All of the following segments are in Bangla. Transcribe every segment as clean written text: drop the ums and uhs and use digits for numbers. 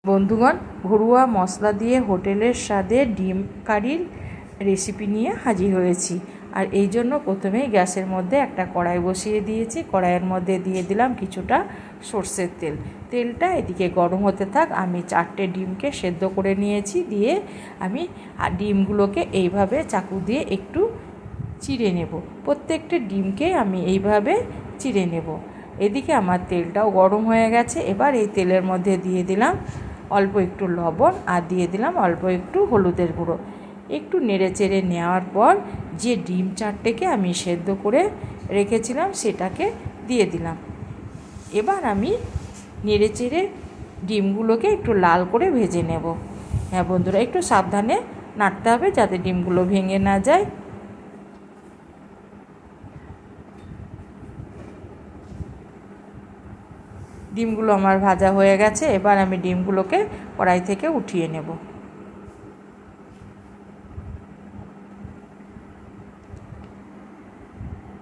বন্ধুগণ, ঘরোয়া মশলা দিয়ে হোটেলের স্বাদে ডিম কারির রেসিপি নিয়ে হাজির হয়েছি। আর এই জন্য প্রথমেই গ্যাসের মধ্যে একটা কড়াই বসিয়ে দিয়েছি। কড়াইয়ের মধ্যে দিয়ে দিলাম কিছুটা সর্ষের তেল। তেলটা এদিকে গরম হতে থাক। আমি 4টে ডিমকে সেদ্ধ করে নিয়েছি। দিয়ে আমি ডিমগুলোকে এইভাবে চাকু দিয়ে একটু চিড়ে নেব। প্রত্যেকটা ডিমকে আমি এইভাবে চিড়ে নেব। এদিকে আমার তেলটাও গরম হয়ে গেছে। এবার এই তেলের মধ্যে দিয়ে দিলাম অল্প একটু লবণ আর দিয়ে দিলাম অল্প একটু হলুদের গুঁড়ো। একটু নেড়ে চেড়ে নেওয়ার পর যে ডিম 4টেকে আমি সেদ্ধ করে রেখেছিলাম সেটাকে দিয়ে দিলাম। এবার আমি নেড়ে চেড়ে ডিমগুলোকে একটু লাল করে ভেজে নেব। হ্যাঁ বন্ধুরা, একটু সাবধানে নাড়তে হবে যাতে ডিমগুলো ভেঙে না যায়। ডিমগুলো আমার ভাজা হয়ে গেছে। এবার আমি ডিমগুলোকে কড়াই থেকে উঠিয়ে নেব।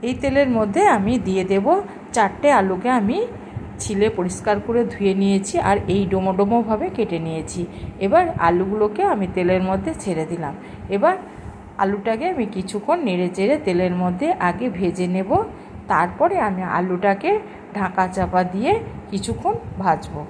এই তেলের মধ্যে আমি দিয়ে দেব 4টে আলুকে আমি ছিলে পরিষ্কার করে ধুয়ে নিয়েছি আর এই ডোমো ডোমোভাবে কেটে নিয়েছি। এবার আলুগুলোকে আমি তেলের মধ্যে ছেড়ে দিলাম। এবার আলুটাকে আমি কিছুক্ষণ নেড়ে চেড়ে তেলের মধ্যে আগে ভেজে নেব। তারপরে আমি আলুটাকে ঢাকা চাপা দিয়ে কিছুক্ষণ ভাজবো।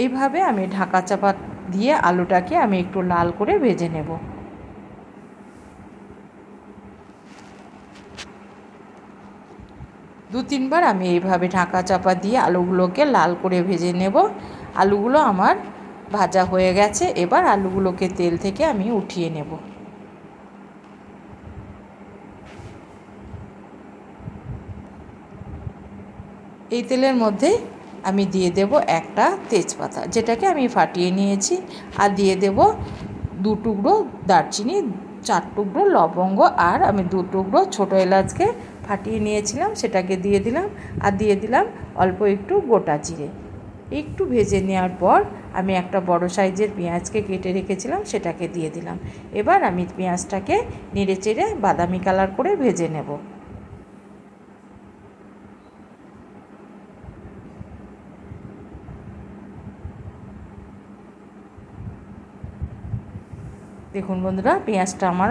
এইভাবে আমি ঢাকা চাপা দিয়ে আলুটাকে আমি একটু লাল করে ভেজে নেব। দু তিনবার আমি এইভাবে ঢাকা চাপা দিয়ে আলুগুলোকে লাল করে ভেজে নেব। আলুগুলো আমার ভাজা হয়ে গেছে। এবার আলুগুলোকে তেল থেকে আমি উঠিয়ে নেব। এই তেলের মধ্যে আমি দিয়ে দেব একটা তেজপাতা, যেটাকে আমি ফাটিয়ে নিয়েছি, আর দিয়ে দেব 2 টুকরো দারচিনি, 4 টুকরো লবঙ্গ, আর আমি 2 টুকরো ছোটো এলাচকে ফাটিয়ে নিয়েছিলাম সেটাকে দিয়ে দিলাম। আর দিয়ে দিলাম অল্প একটু গোটা জিরে। একটু ভেজে নেওয়ার পর আমি একটা বড় সাইজের পেঁয়াজকে কেটে রেখেছিলাম সেটাকে দিয়ে দিলাম। এবার আমি পেঁয়াজটাকে নেড়ে চেড়ে বাদামি কালার করে ভেজে নেব। দেখুন বন্ধুরা, পেঁয়াজটা আমার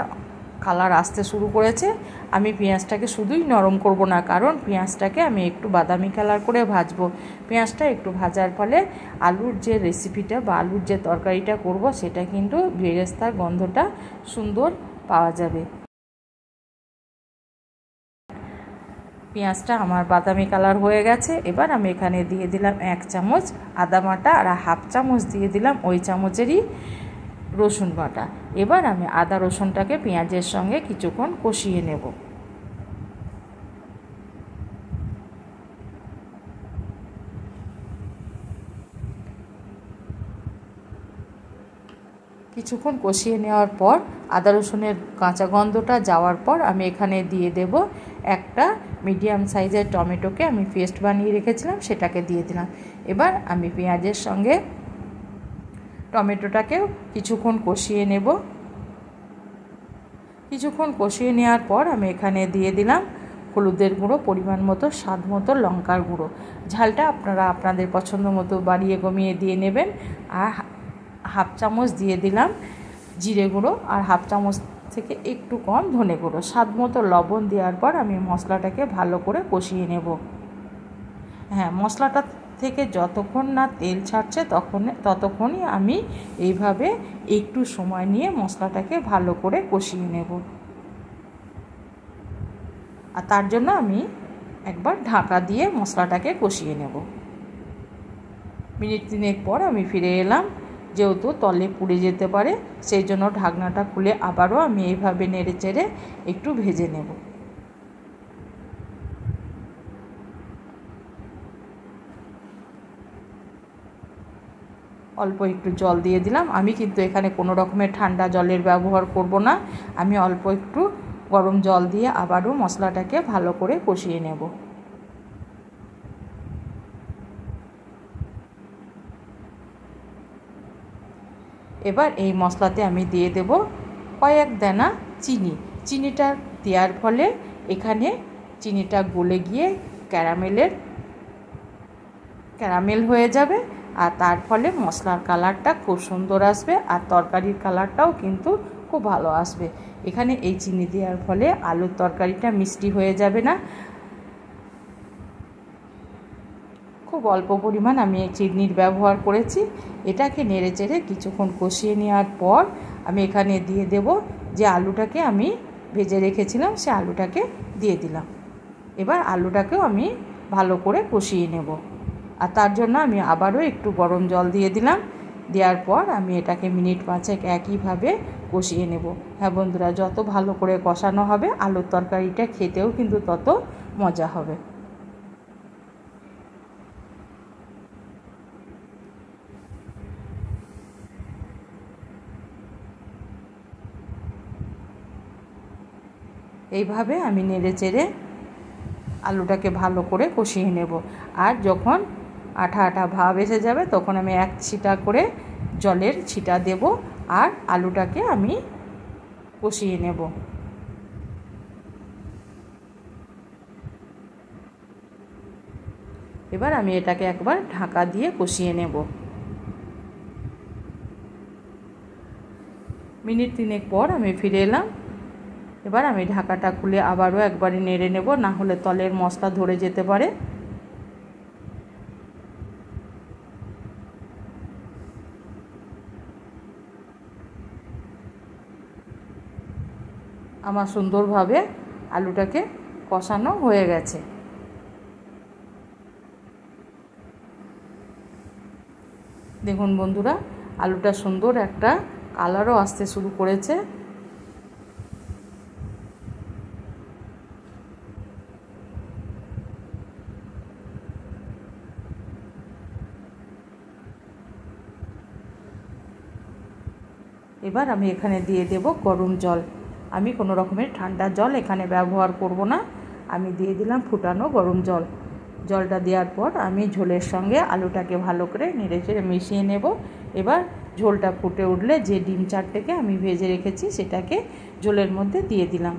কালার আসতে শুরু করেছে। আমি পেঁয়াজটাকে শুধুই নরম করব না, কারণ পেঁয়াজটাকে আমি একটু বাদামি কালার করে ভাজবো। পেঁয়াজটা একটু ভাজার ফলে আলুর যে রেসিপিটা বা আলুর যে তরকারিটা করব সেটা কিন্তু বেরেস্তার গন্ধটা সুন্দর পাওয়া যাবে। পেঁয়াজটা আমার বাদামি কালার হয়ে গেছে। এবার আমি এখানে দিয়ে দিলাম 1 চামচ আদা বাটা আর হাফ চামচ দিয়ে দিলাম ওই চামচেরই রসুন বাটা। এবার আমি আদা রসুনটাকে পেঁয়াজের সঙ্গে কিছুক্ষণ কষিয়ে নেব। কিছুক্ষণ কষিয়ে নেওয়ার পর আদা রসুনের কাঁচা গন্ধটা যাওয়ার পর আমি এখানে দিয়ে দেব একটা মিডিয়াম সাইজের টমেটোকে আমি পেস্ট বানিয়ে রেখেছিলাম সেটাকে দিয়ে দিলাম। এবার আমি পেঁয়াজের সঙ্গে টমেটোটাকেও কিছুক্ষণ কষিয়ে নেব। কিছুক্ষণ কষিয়ে নেওয়ার পর আমি এখানে দিয়ে দিলাম হলুদের গুঁড়ো, পরিমাণ মতো, স্বাদ মতো লঙ্কার গুঁড়ো। ঝালটা আপনারা আপনাদের পছন্দ মতো বাড়িয়ে কমিয়ে দিয়ে নেবেন। আর হাফ চামচ দিয়ে দিলাম জিরে গুঁড়ো আর হাফ চামচ থেকে একটু কম ধনে গুঁড়ো। স্বাদ মতো লবণ দেওয়ার পর আমি মশলাটাকে ভালো করে কষিয়ে নেব। হ্যাঁ, মশলাটা থেকে যতক্ষণ না তেল ছাড়ছে ততক্ষণই আমি এইভাবে একটু সময় নিয়ে মশলাটাকে ভালো করে কষিয়ে নেব। আর তার জন্য আমি একবার ঢাকা দিয়ে মশলাটাকে কষিয়ে নেব। মিনিট 3 পর আমি ফিরে এলাম। যেহেতু তলে পুড়ে যেতে পারে সেই জন্য ঢাকনাটা খুলে আবারও আমি এইভাবে নেড়ে চেড়ে একটু ভেজে নেব। অল্প একটু জল দিয়ে দিলাম। আমি কিন্তু এখানে কোনো রকমের ঠান্ডা জলের ব্যবহার করব না। আমি অল্প একটু গরম জল দিয়ে আবারও মশলাটাকে ভালো করে কষিয়ে নেব। এবার এই মশলাতে আমি দিয়ে দেব কয়েক দানা চিনি। চিনিটা দেওয়ার ফলে এখানে চিনিটা গলে গিয়ে ক্যারামেল হয়ে যাবে, আর তার ফলে মশলার কালারটা খুব সুন্দর আসবে, আর তরকারির কালারটাও কিন্তু খুব ভালো আসবে। এখানে এই চিনি দেওয়ার ফলে আলুর তরকারিটা মিষ্টি হয়ে যাবে না। খুব অল্প পরিমাণ আমি এই চিনির ব্যবহার করেছি। এটাকে নেড়ে চেড়ে কিছুক্ষণ কষিয়ে নেওয়ার পর আমি এখানে দিয়ে দেব যে আলুটাকে আমি ভেজে রেখেছিলাম, সে আলুটাকে দিয়ে দিলাম। এবার আলুটাকেও আমি ভালো করে কষিয়ে নেব, আর তার জন্য আমি আবারও একটু গরম জল দিয়ে দিলাম। দেওয়ার পর আমি এটাকে মিনিট 5 একইভাবে কষিয়ে নেব। হ্যাঁ বন্ধুরা, যত ভালো করে কষানো হবে আলুর তরকারিটা খেতেও কিন্তু তত মজা হবে। এইভাবে আমি নেড়ে চেড়ে আলুটাকে ভালো করে কষিয়ে নেব। আর যখন আঠা আঠা ভাব এসে যাবে তখন আমি 1 ছিটা করে জলের ছিটা দেব, আর আলুটাকে আমি কষিয়ে নেব। এবার আমি এটাকে একবার ঢাকা দিয়ে কষিয়ে নেব। মিনিট 3 পর আমি ফিরে এলাম। এবার আমি ঢাকাটা খুলে আবারও একবারে নেড়ে নেব, না হলে তলের মশলা ধরে যেতে পারে। আমার সুন্দরভাবে আলুটাকে কষানো হয়ে গেছে। দেখুন বন্ধুরা, আলুটা সুন্দর একটা কালারও আসতে শুরু করেছে। এবার আমি এখানে দিয়ে দেব গরম জল। আমি কোনো রকমের ঠান্ডা জল এখানে ব্যবহার করব না, আমি দিয়ে দিলাম ফুটানো গরম জল। জলটা দেওয়ার পর আমি ঝোলের সঙ্গে আলুটাকে ভালো করে নেড়ে চেড়ে মিশিয়ে নেব। এবার ঝোলটা ফুটে উঠলে যে ডিম 4টেকে আমি ভেজে রেখেছি সেটাকে ঝোলের মধ্যে দিয়ে দিলাম।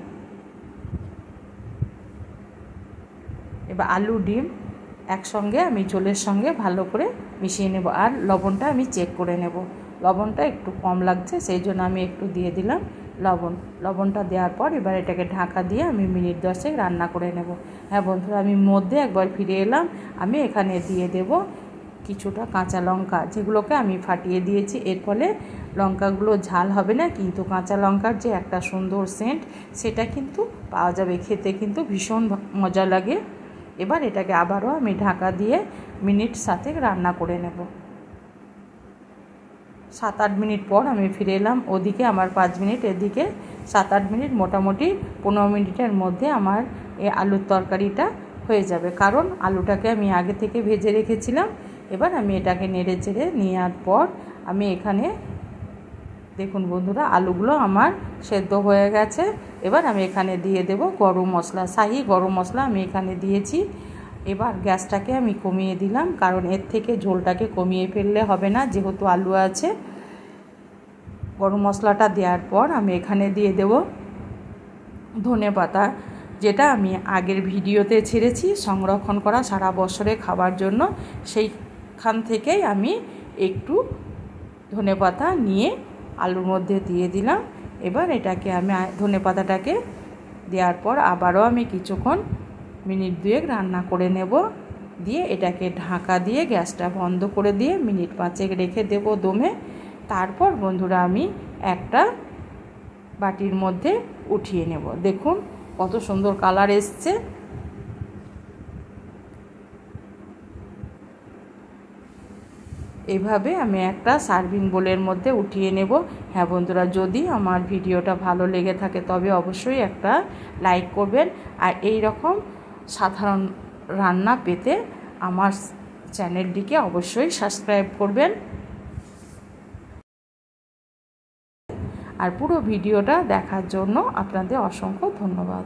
এবার আলু ডিম একসঙ্গে আমি ঝোলের সঙ্গে ভালো করে মিশিয়ে নেব, আর লবণটা আমি চেক করে নেব। লবণটা একটু কম লাগছে, সেই জন্য আমি একটু দিয়ে দিলাম লবণটা দেওয়ার পর এবার এটাকে ঢাকা দিয়ে আমি মিনিট 10 রান্না করে নেব। হ্যাঁ বন্ধুরা, আমি মধ্যে একবার ফিরে এলাম। আমি এখানে দিয়ে দেব কিছুটা কাঁচা লঙ্কা, যেগুলোকে আমি ফাটিয়ে দিয়েছি। এর ফলে লঙ্কাগুলো ঝাল হবে না, কিন্তু কাঁচা লঙ্কার যে একটা সুন্দর সেন্ট সেটা কিন্তু পাওয়া যাবে, খেতে কিন্তু ভীষণ মজা লাগে। এবার এটাকে আবারও আমি ঢাকা দিয়ে মিনিট 7 রান্না করে নেব। 7-8 মিনিট পর আমি ফিরে এলাম। ওদিকে আমার 5 মিনিট, এদিকে 7-8 মিনিট, মোটামুটি 15 মিনিটের মধ্যে আমার এই আলুর তরকারিটা হয়ে যাবে, কারণ আলুটাকে আমি আগে থেকে ভেজে রেখেছিলাম। এবার আমি এটাকে নেড়ে চেড়ে নেওয়ার পর আমি এখানে দেখুন বন্ধুরা, আলুগুলো আমার সেদ্ধ হয়ে গেছে। এবার আমি এখানে দিয়ে দেব গরম মশলা, শাহি গরম মশলা আমি এখানে দিয়েছি। এবার গ্যাসটাকে আমি কমিয়ে দিলাম, কারণ এর থেকে ঝোলটাকে কমিয়ে ফেললে হবে না, যেহেতু আলু আছে। গরম মশলাটা দেওয়ার পর আমি এখানে দিয়ে দেব ধনেপাতা, যেটা আমি আগের ভিডিওতে ছেড়েছি সংরক্ষণ করা সারা বছরে খাবার জন্য। সেইখান থেকেই আমি একটু ধনেপাতা নিয়ে আলুর মধ্যে দিয়ে দিলাম। এবার এটাকে আমি ধনেপাতাটাকে দেওয়ার পর আবারও আমি কিছুক্ষণ মিনিট 2 রান্না করে নেব। দিয়ে এটাকে ঢাকা দিয়ে গ্যাসটা বন্ধ করে দিয়ে মিনিট 5 রেখে দেব দমে। তারপর বন্ধুরা আমি একটা বাটির মধ্যে উঠিয়ে নেব। দেখুন কত সুন্দর কালার এসছে। এইভাবে আমি একটা সার্ভিং বোলের মধ্যে উঠিয়ে নেব। হ্যাঁ বন্ধুরা, যদি আমার ভিডিওটা ভালো লেগে থাকে তবে অবশ্যই একটা লাইক করবেন, আর এই রকম সাধারণ রান্না পেতে আমার চ্যানেলটিকে অবশ্যই সাবস্ক্রাইব করবেন। আর পুরো ভিডিওটা দেখার জন্য আপনাদের অসংখ্য ধন্যবাদ।